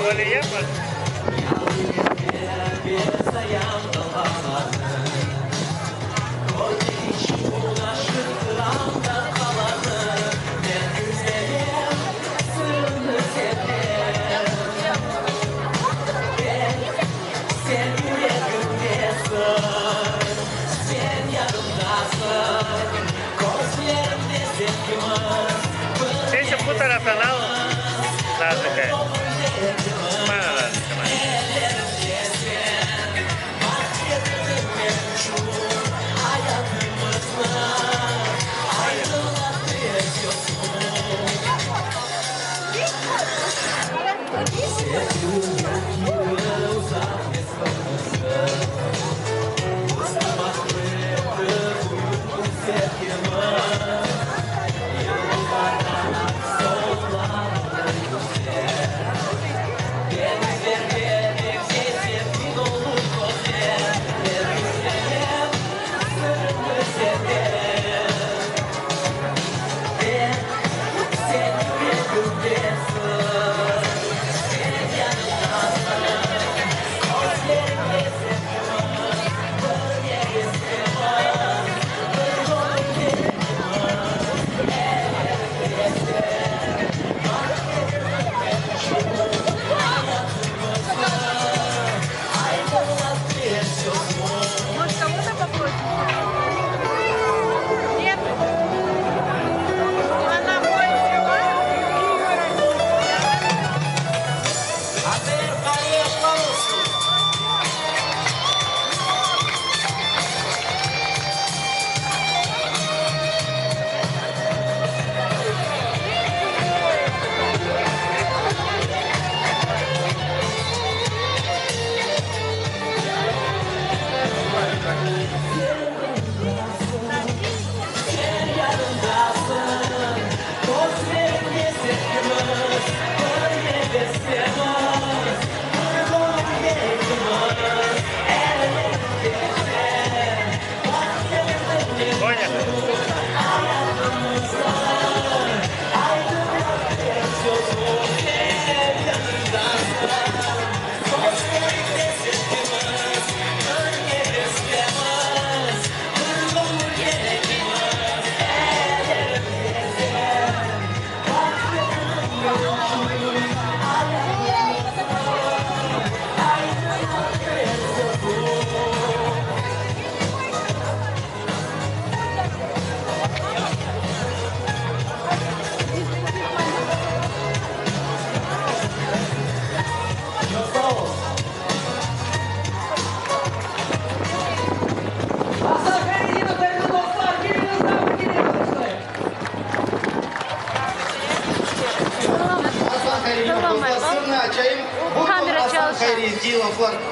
Boleh ya, Pak? Saya seputar tanah lazım kayak mana lazım kemana?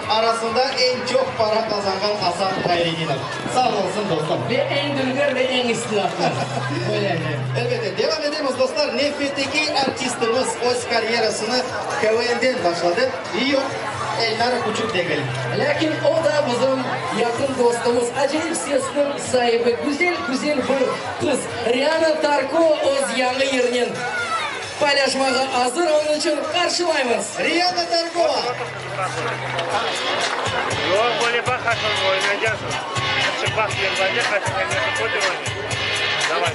Arasında en çok para kazanan Hasan Hayri'nin. Sağ olsun dostum. Ve en dülgür ve en istilaflar. Öyle. Evet, devam edelim dostlar. Nefret'teki artistimiz öz kariyerasını KVN'den başladı. Rio Elnar Küçük Degel. Lakin o da bizim yakın dostumuz. Acayip sesinin sahibi. Güzel bir kız. Rihanna Tarko öz yanı yerinin paylaşmağa hazır. Onun için karşılayımız. Rihanna Tarkova. Yok, boleh bahas oynayacağız. Sebab yang banyak katakan foto banyak. Zaman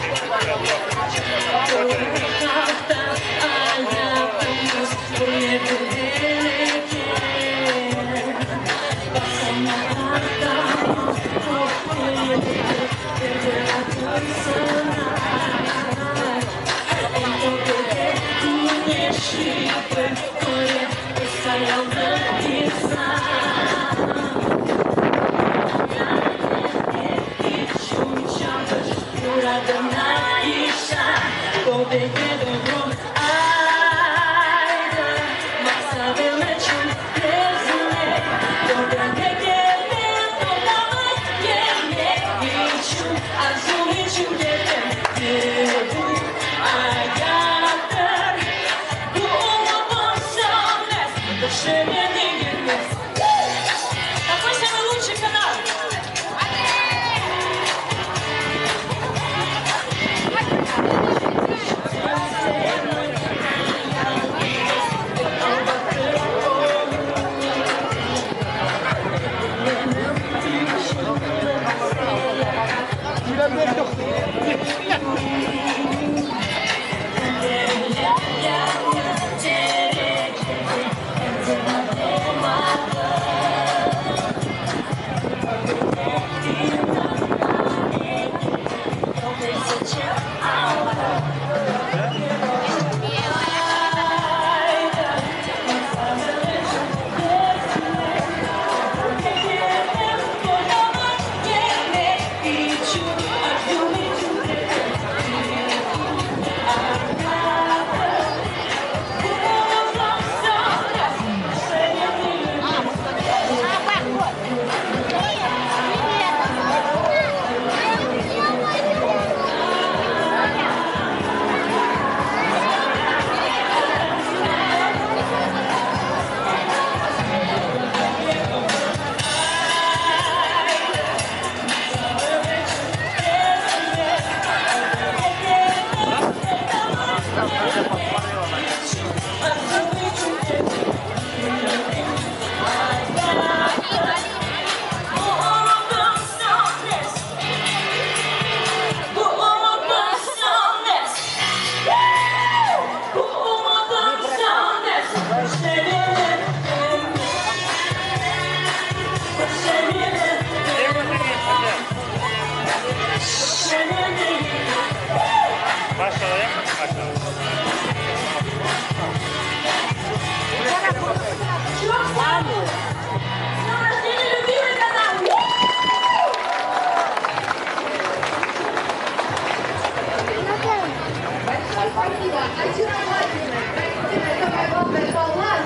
Спасибо. Очаровательно. Красивая, такая вам большая,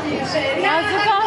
решение.